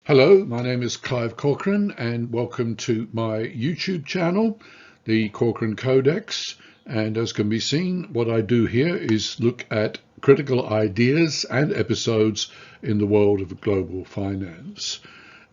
Hello, my name is Clive Corcoran and welcome to my YouTube channel, the Corcoran Codex. And as can be seen, what I do here is look at critical ideas and episodes in the world of global finance.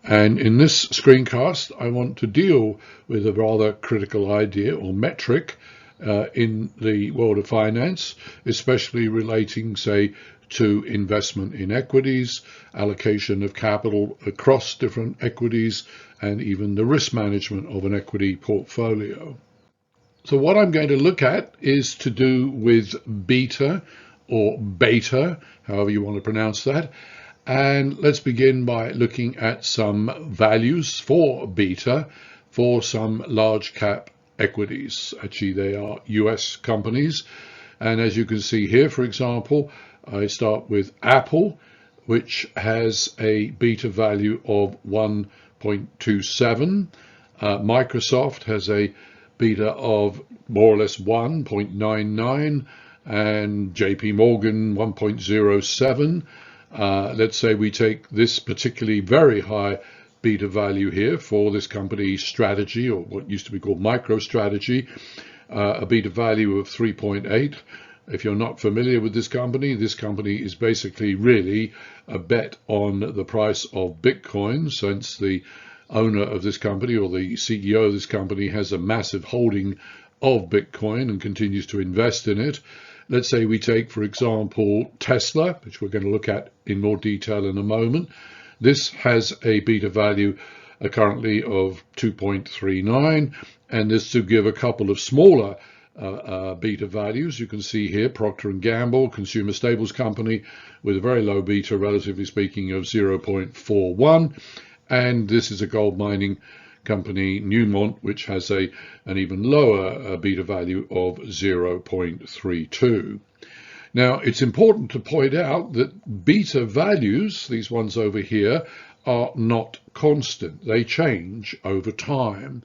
And in this screencast, I want to deal with a rather critical idea or metric in the world of finance, especially relating, say, to investment in equities, allocation of capital across different equities, and even the risk management of an equity portfolio. So what I'm going to look at is to do with beta or beta, however you want to pronounce that. And let's begin by looking at some values for beta for some large cap equities. Actually, they are US companies. And as you can see here, for example, I start with Apple, which has a beta value of 1.27. Microsoft has a beta of more or less 1.99, and JP Morgan 1.07. Let's say we take this particularly very high beta value here for this company Strategy, or what used to be called MicroStrategy, a beta value of 3.8. If you're not familiar with this company is basically really a bet on the price of Bitcoin, since the owner of this company, or the CEO of this company, has a massive holding of Bitcoin and continues to invest in it. Let's say we take, for example, Tesla, which we're going to look at in more detail in a moment. This has a beta value currently of 2.39, and this to give a couple of smaller beta values. You can see here Procter & Gamble, consumer staples company, with a very low beta, relatively speaking, of 0.41. And this is a gold mining company, Newmont, which has an even lower beta value of 0.32. Now, it's important to point out that beta values, these ones over here, are not constant. They change over time.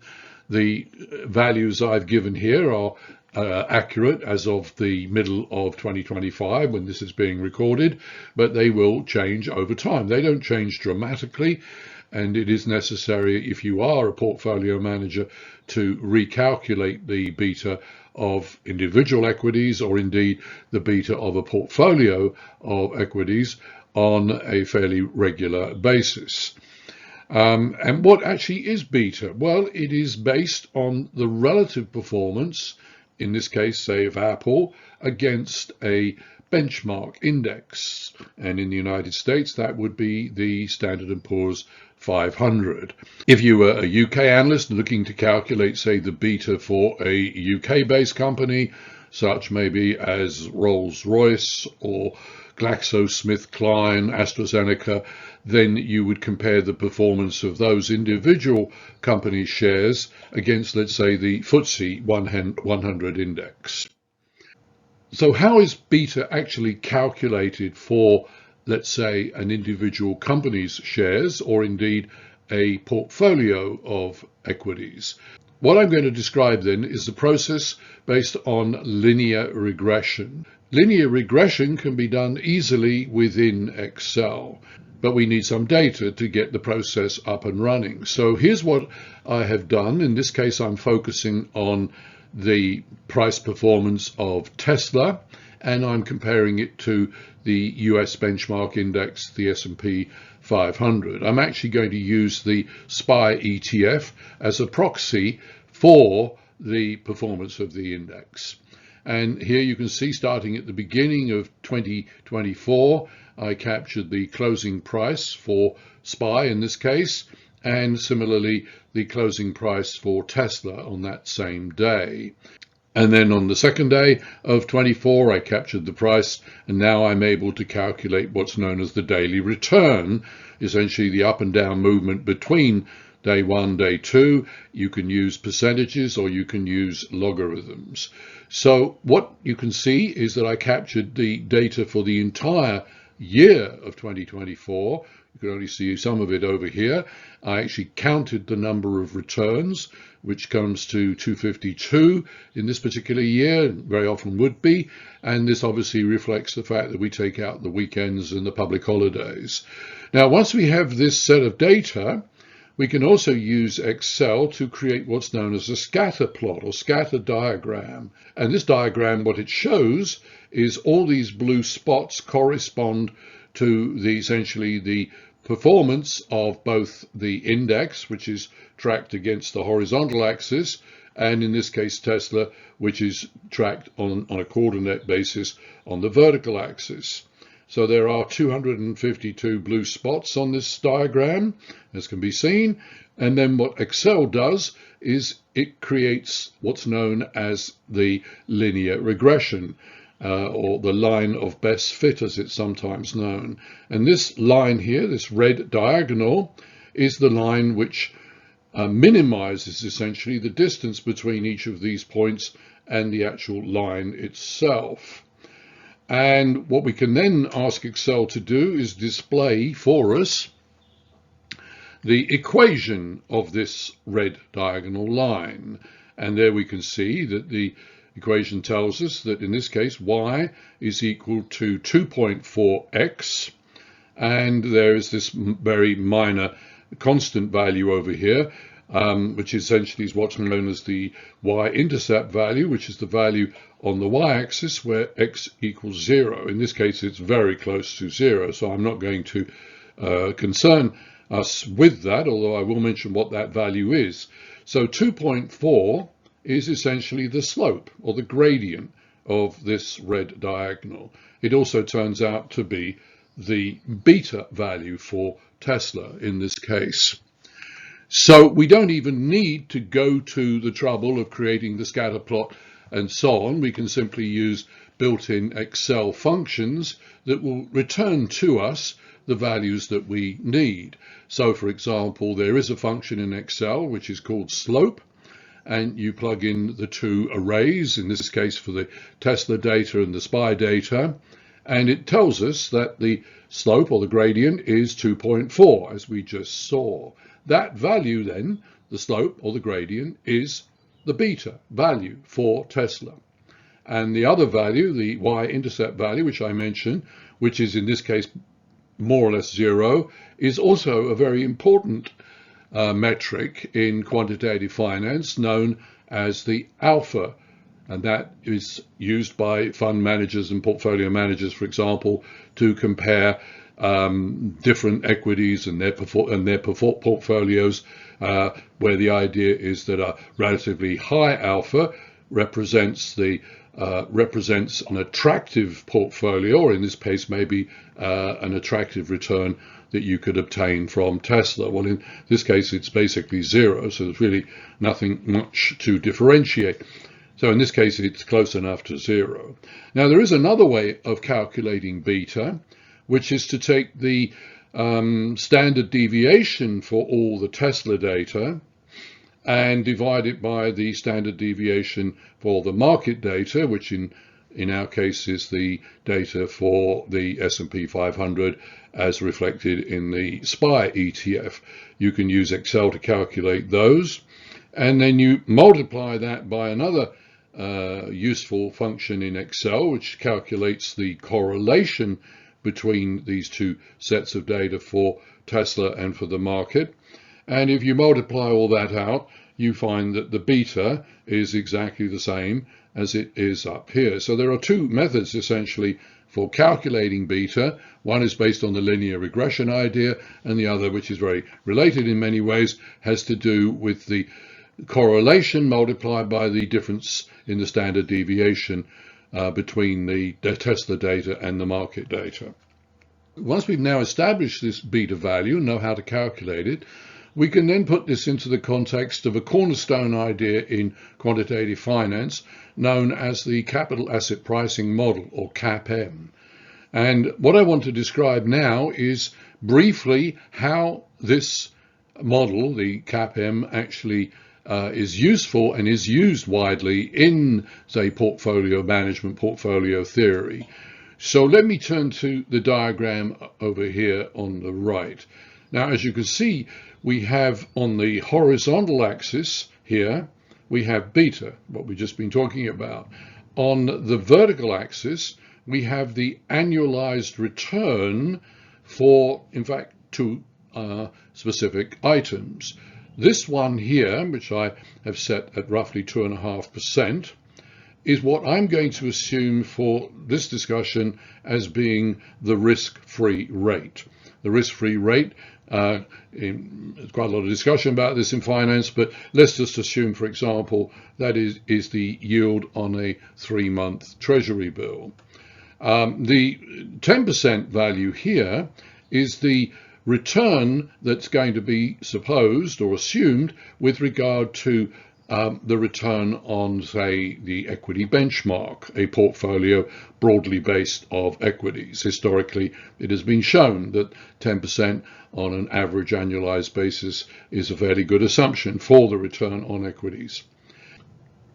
The values I've given here are accurate as of the middle of 2025 when this is being recorded, but they will change over time. They don't change dramatically, and it is necessary, if you are a portfolio manager, to recalculate the beta of individual equities, or indeed the beta of a portfolio of equities, on a fairly regular basis. And what actually is beta? Well, it is based on the relative performance, in this case, say, of Apple, against a benchmark index. And in the United States, that would be the Standard & Poor's 500. If you were a UK analyst looking to calculate, say, the beta for a UK-based company, such maybe as Rolls-Royce or GlaxoSmithKline, AstraZeneca, then you would compare the performance of those individual company shares against, let's say, the FTSE 100 index. So how is beta actually calculated for, let's say, an individual company's shares, or indeed a portfolio of equities? What I'm going to describe then is the process based on linear regression. Linear regression can be done easily within Excel, but we need some data to get the process up and running. So here's what I have done. In this case, I'm focusing on the price performance of Tesla, and I'm comparing it to the US benchmark index, the S&P 500. I'm actually going to use the SPY ETF as a proxy for the performance of the index. And here you can see, starting at the beginning of 2024, I captured the closing price for SPY in this case, and similarly the closing price for Tesla on that same day. And then on the second day of 24, I captured the price, and now I'm able to calculate what's known as the daily return, essentially the up and down movement between day one, day two. You can use percentages or you can use logarithms. So what you can see is that I captured the data for the entire year of 2024 You can only see some of it over here. I actually counted the number of returns, which comes to 252 in this particular year, very often would be, and this obviously reflects the fact that we take out the weekends and the public holidays. Now, once we have this set of data, we can also use Excel to create what's known as a scatter plot or scatter diagram. And this diagram, what it shows is all these blue spots correspond to essentially the performance of both the index, which is tracked against the horizontal axis, and in this case Tesla, which is tracked on a coordinate basis on the vertical axis. So there are 252 blue spots on this diagram, as can be seen. And then what Excel does is it creates what's known as the linear regression, or the line of best fit, as it's sometimes known. And this line here, this red diagonal, is the line which minimizes essentially the distance between each of these points and the actual line itself. And what we can then ask Excel to do is display for us the equation of this red diagonal line. And there we can see that the equation tells us that in this case y is equal to 2.4x, and there is this very minor constant value over here, which essentially is what's known as the y-intercept value, which is the value on the y-axis where x equals 0. In this case, it's very close to 0, so I'm not going to concern us with that, although I will mention what that value is. So 2.4 is essentially the slope or the gradient of this red diagonal. It also turns out to be the beta value for Tesla in this case. So we don't even need to go to the trouble of creating the scatter plot and so on. We can simply use built-in Excel functions that will return to us the values that we need. So for example, there is a function in Excel which is called slope, and you plug in the two arrays, in this case for the Tesla data and the SPY data, and it tells us that the slope or the gradient is 2.4, as we just saw. That value then, the slope or the gradient, is the beta value for Tesla. And the other value, the y-intercept value, which I mentioned, which is in this case more or less 0, is also a very important metric in quantitative finance known as the alpha. And that is used by fund managers and portfolio managers, for example, to compare different equities and their portfolios, where the idea is that a relatively high alpha represents an attractive portfolio, or in this case maybe an attractive return that you could obtain from Tesla. Well, in this case it's basically 0, so there's really nothing much to differentiate. So in this case it's close enough to 0. Now there is another way of calculating beta, which is to take the standard deviation for all the Tesla data and divide it by the standard deviation for the market data, which in our case is the data for the S&P 500 as reflected in the SPY ETF. You can use Excel to calculate those, and then you multiply that by another useful function in Excel, which calculates the correlation between these two sets of data for Tesla and for the market. And if you multiply all that out, you find that the beta is exactly the same as it is up here. So there are two methods essentially for calculating beta. One is based on the linear regression idea, and the other, which is very related in many ways, has to do with the correlation multiplied by the difference in the standard deviation between the Tesla data and the market data. Once we've now established this beta value and know how to calculate it, we can then put this into the context of a cornerstone idea in quantitative finance known as the capital asset pricing model, or CAPM. And what I want to describe now is briefly how this model, the CAPM, actually is useful and is used widely in, say, portfolio management, portfolio theory. So let me turn to the diagram over here on the right. Now, as you can see, we have on the horizontal axis here, we have beta, what we've just been talking about. On the vertical axis, we have the annualized return for, in fact, two specific items. This one here, which I have set at roughly 2.5%, is what I'm going to assume for this discussion as being the risk-free rate. The risk-free rate, there's quite a lot of discussion about this in finance, but let's just assume, for example, that is the yield on a 3-month Treasury bill. The 10% value here is the return that's going to be supposed or assumed with regard to the return on, say, the equity benchmark, a portfolio broadly based of equities. Historically, it has been shown that 10% on an average annualized basis is a fairly good assumption for the return on equities.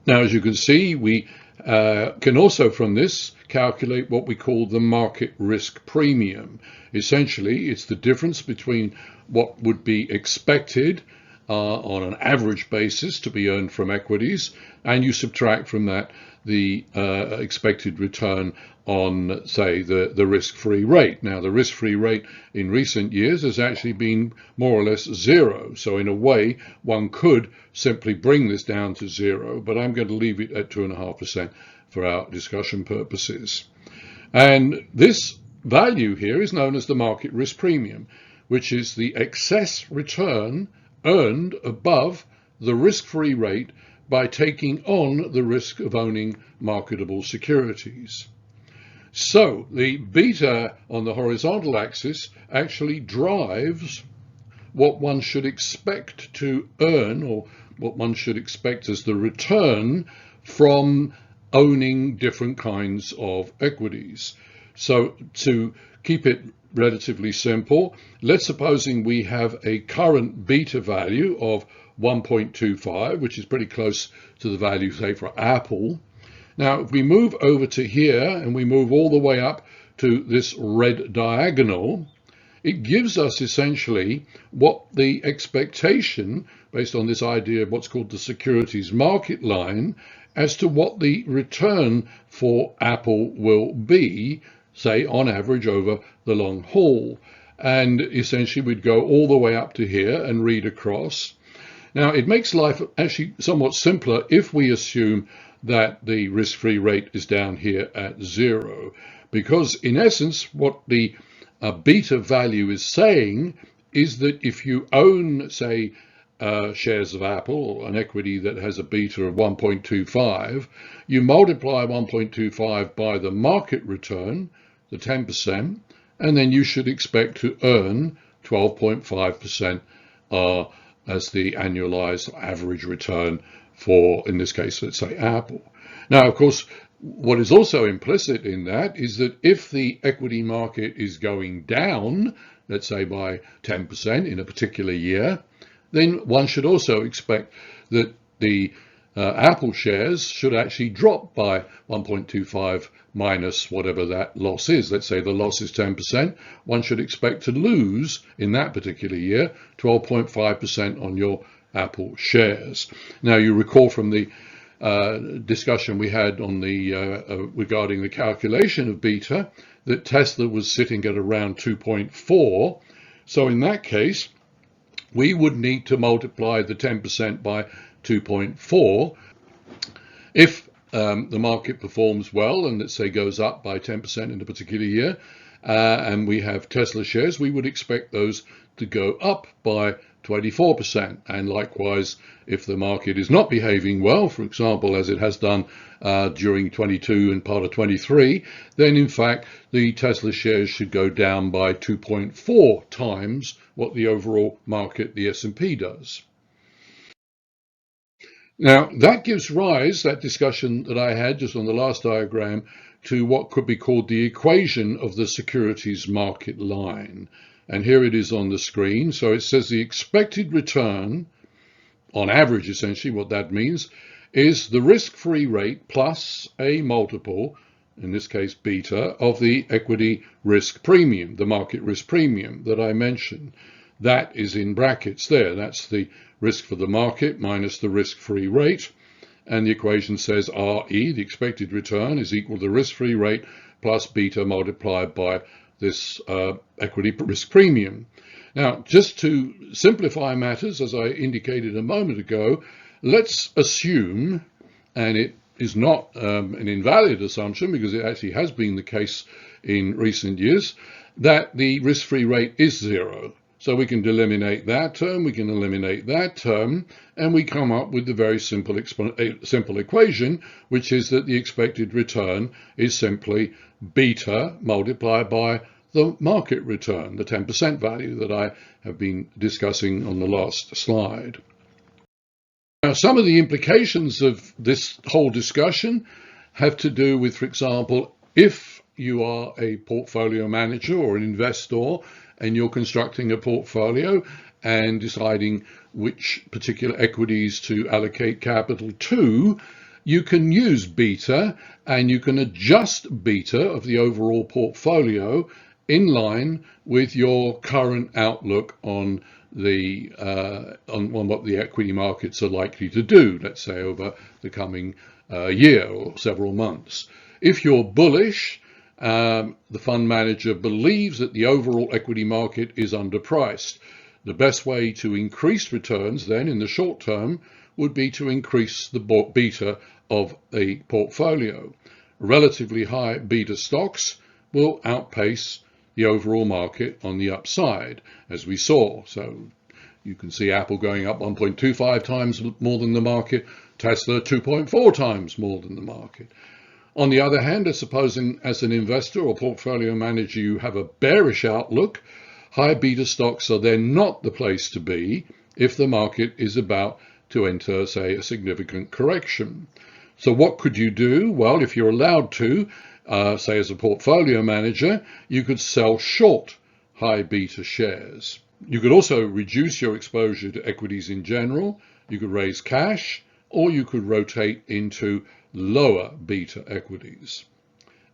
Now, as you can see, we can also from this calculate what we call the market risk premium. Essentially, it's the difference between what would be expected on an average basis to be earned from equities, and you subtract from that the expected return on, say, the risk-free rate. Now, the risk-free rate in recent years has actually been more or less zero. So in a way, one could simply bring this down to zero, but I'm going to leave it at 2.5% for our discussion purposes. And this value here is known as the market risk premium, which is the excess return earned above the risk-free rate by taking on the risk of owning marketable securities. So the beta on the horizontal axis actually drives what one should expect to earn, or what one should expect as the return from owning different kinds of equities. So to keep it relatively simple, let's supposing we have a current beta value of 1.25, which is pretty close to the value, say, for Apple. Now, if we move over to here and we move all the way up to this red diagonal, it gives us essentially what the expectation, based on this idea of what's called the Securities Market Line, as to what the return for Apple will be, say, on average over the long haul. And essentially we'd go all the way up to here and read across. Now, it makes life actually somewhat simpler if we assume that the risk-free rate is down here at zero, because in essence what the beta value is saying is that if you own, say, shares of Apple, or an equity that has a beta of 1.25, you multiply 1.25 by the market return, the 10%, and then you should expect to earn 12.5% as the annualized average return for, in this case, let's say Apple. Now, of course, what is also implicit in that is that if the equity market is going down, let's say by 10% in a particular year, then one should also expect that the Apple shares should actually drop by 1.25 minus whatever that loss is. Let's say the loss is 10%. One should expect to lose in that particular year 12.5% on your Apple shares. Now, you recall from the discussion we had on the regarding the calculation of beta that Tesla was sitting at around 2.4. So in that case, we would need to multiply the 10% by 2.4. If the market performs well and let's say goes up by 10% in a particular year, and we have Tesla shares, we would expect those to go up by 24%. And likewise, if the market is not behaving well, for example, as it has done during 22 and part of 23, then in fact the Tesla shares should go down by 2.4 times what the overall market, the S&P, does. Now, that gives rise, that discussion that I had just on the last diagram, to what could be called the equation of the securities market line. And here it is on the screen. So it says the expected return, on average, essentially what that means, is the risk-free rate plus a multiple in this case beta, of the equity risk premium, the market risk premium that I mentioned. That is in brackets there. That's the risk for the market minus the risk-free rate. And the equation says RE, the expected return, is equal to the risk-free rate plus beta multiplied by this equity risk premium. Now, just to simplify matters, as I indicated a moment ago, let's assume, and it is not an invalid assumption because it actually has been the case in recent years, that the risk-free rate is zero. So we can eliminate that term, we can eliminate that term, and we come up with the very simple equation, which is that the expected return is simply beta multiplied by the market return, the 10% value that I have been discussing on the last slide. Now, some of the implications of this whole discussion have to do with, for example, if you are a portfolio manager or an investor and you're constructing a portfolio and deciding which particular equities to allocate capital to, you can use beta and you can adjust beta of the overall portfolio in line with your current outlook on the on what the equity markets are likely to do, let's say over the coming year or several months. If you're bullish, the fund manager believes that the overall equity market is underpriced. The best way to increase returns then in the short term would be to increase the beta of a portfolio. Relatively high beta stocks will outpace the overall market on the upside, as we saw. So you can see Apple going up 1.25 times more than the market, Tesla 2.4 times more than the market. On the other hand, supposing as an investor or portfolio manager you have a bearish outlook, high beta stocks are then not the place to be if the market is about to enter, say, a significant correction. So what could you do? Well, if you're allowed to, say as a portfolio manager, you could sell short high beta shares. You could also reduce your exposure to equities in general. You could raise cash, or you could rotate into lower beta equities.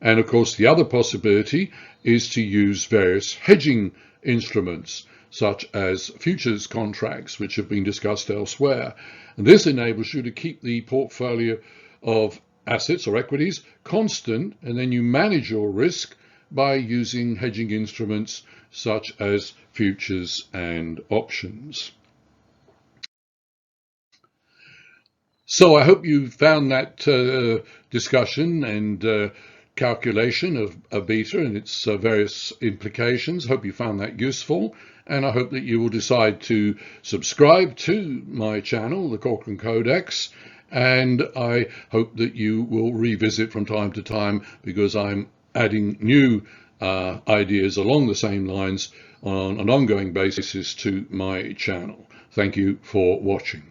And of course, the other possibility is to use various hedging instruments, such as futures contracts, which have been discussed elsewhere. And this enables you to keep the portfolio of assets or equities constant, and then you manage your risk by using hedging instruments such as futures and options. So I hope you found that discussion and calculation of beta and its various implications. Hope you found that useful, and I hope that you will decide to subscribe to my channel, the Corcoran Codex, and I hope that you will revisit from time to time because I'm adding new ideas along the same lines on an ongoing basis to my channel. Thank you for watching.